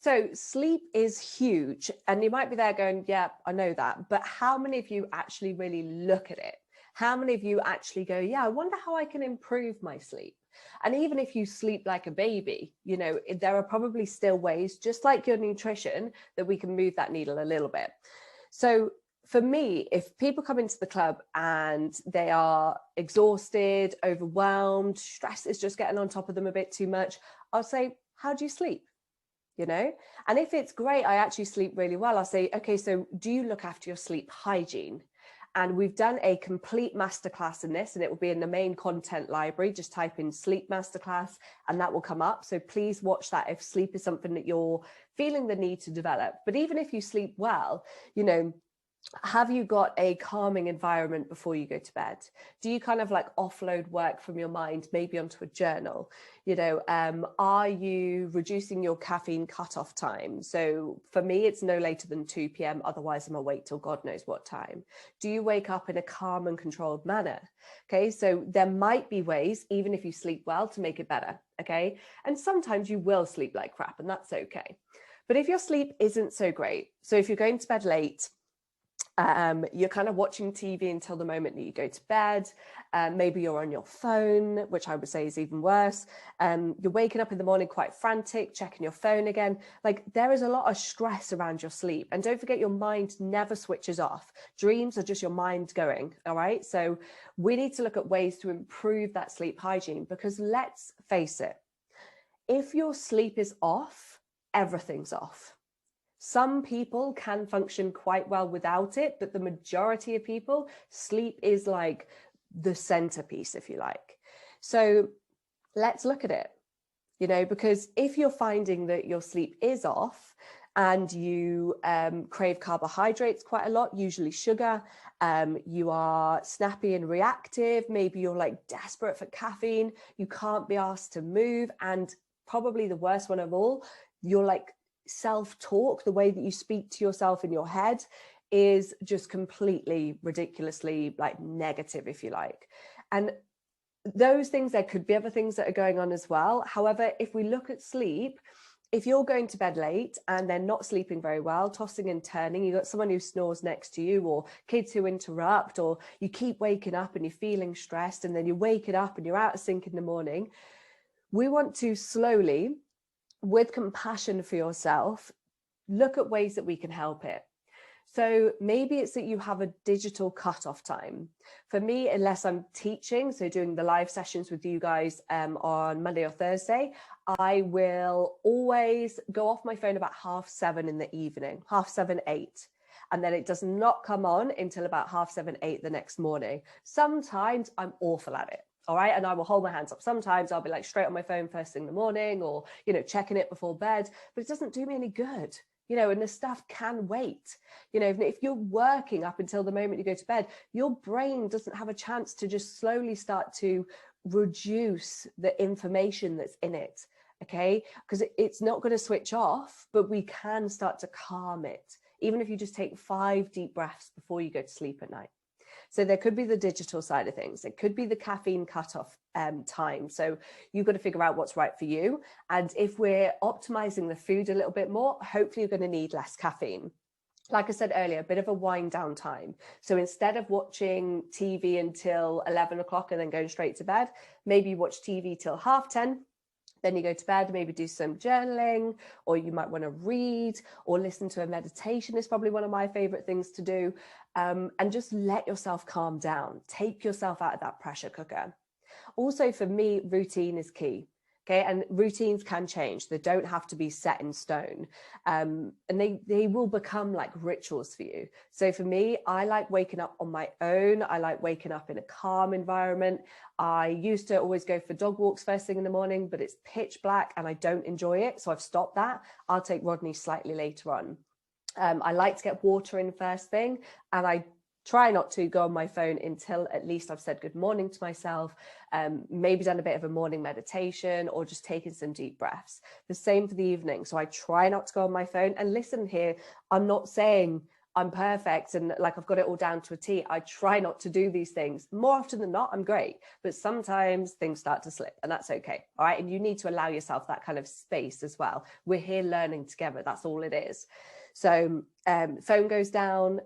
So sleep is huge, and you might be there going, yeah, I know that. But how many of you actually really look at it? How many of you actually go, yeah, I wonder how I can improve my sleep? And even if you sleep like a baby, you know, there are probably still ways, just like your nutrition, that we can move that needle a little bit. So for me, if people come into the club and they are exhausted, overwhelmed, stress is just getting on top of them a bit too much, I'll say, how do you sleep? You know, and if it's great, I actually sleep really well, I'll say, okay, so do you look after your sleep hygiene? And we've done a complete masterclass in this, and it will be in the main content library. Just type in sleep masterclass and that will come up. So please watch that if sleep is something that you're feeling the need to develop. But even if you sleep well, you know, have you got a calming environment before you go to bed? Do you kind of like offload work from your mind, maybe onto a journal? You know, are you reducing your caffeine cutoff time? So for me, it's no later than 2 p.m. Otherwise, I'm awake till God knows what time. Do you wake up in a calm and controlled manner? Okay, so there might be ways, even if you sleep well, to make it better. Okay, and sometimes you will sleep like crap, and that's okay. But if your sleep isn't so great, so if you're going to bed late, you're kind of watching TV until the moment that you go to bed. Maybe you're on your phone, which I would say is even worse. You're waking up in the morning quite frantic, checking your phone again. Like, there is a lot of stress around your sleep. And don't forget, your mind never switches off. Dreams are just your mind going. All right. So we need to look at ways to improve that sleep hygiene, because let's face it, if your sleep is off, everything's off. Some people can function quite well without it, but the majority of people, sleep is like the centerpiece, if you like. So let's look at it, you know, because if you're finding that your sleep is off and you crave carbohydrates quite a lot, usually sugar, you are snappy and reactive, maybe you're like desperate for caffeine, you can't be asked to move, and probably the worst one of all, you're like self-talk, the way that you speak to yourself in your head is just completely ridiculously like negative, if you like. And those things, there could be other things that are going on as well. However, if we look at sleep, if you're going to bed late and they're not sleeping very well, tossing and turning, you've got someone who snores next to you, or kids who interrupt, or you keep waking up and you're feeling stressed, and then you're waking up and you're out of sync in the morning, we want to slowly, with compassion for yourself, look at ways that we can help it. So maybe it's that you have a digital cutoff time. For me, unless I'm teaching, so doing the live sessions with you guys on Monday or Thursday, I will always go off my phone about 7:30 in the evening, 7:30, 8. And then it does not come on until about 7:30, 8 the next morning. Sometimes I'm awful at it. All right. And I will hold my hands up. Sometimes I'll be like straight on my phone first thing in the morning, or, you know, checking it before bed, but it doesn't do me any good, you know, and the stuff can wait. You know, if you're working up until the moment you go to bed, your brain doesn't have a chance to just slowly start to reduce the information that's in it. Okay. Because it's not going to switch off, but we can start to calm it, even if you just take 5 deep breaths before you go to sleep at night. So there could be the digital side of things. It could be the caffeine cutoff time. So you've got to figure out what's right for you. And if we're optimizing the food a little bit more, hopefully you're going to need less caffeine. Like I said earlier, a bit of a wind down time. So instead of watching TV until 11 o'clock and then going straight to bed, maybe you watch TV till 10:30. Then you go to bed, maybe do some journaling, or you might want to read or listen to a meditation is probably one of my favorite things to do. And just let yourself calm down. Take yourself out of that pressure cooker. Also, for me, routine is key. Okay, and routines can change. They don't have to be set in stone. And they will become like rituals for you. So for me, I like waking up on my own. I like waking up in a calm environment. I used to always go for dog walks first thing in the morning, but it's pitch black and I don't enjoy it. So I've stopped that. I'll take Rodney slightly later on. I like to get water in first thing, and I try not to go on my phone until at least I've said good morning to myself, maybe done a bit of a morning meditation, or just taken some deep breaths. The same for the evening. So I try not to go on my phone. And listen here, I'm not saying I'm perfect and like I've got it all down to a T. I try not to do these things. More often than not, I'm great, but sometimes things start to slip, and that's okay. All right. And you need to allow yourself that kind of space as well. We're here learning together. That's all it is. So phone goes down.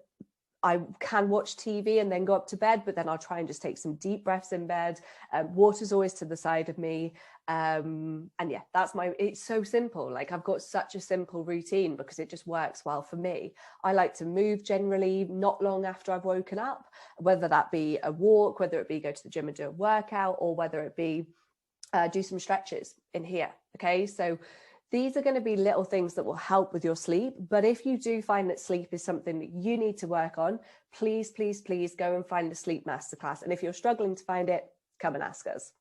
I can watch TV and then go up to bed, but then I'll try and just take some deep breaths in bed. Water's always to the side of me. And yeah, it's so simple. Like I've got such a simple routine because it just works well for me. I like to move generally not long after I've woken up, whether that be a walk, whether it be go to the gym and do a workout, or whether it be do some stretches in here. Okay. So these are going to be little things that will help with your sleep. But if you do find that sleep is something that you need to work on, please, please, please go and find the sleep masterclass. And if you're struggling to find it, come and ask us.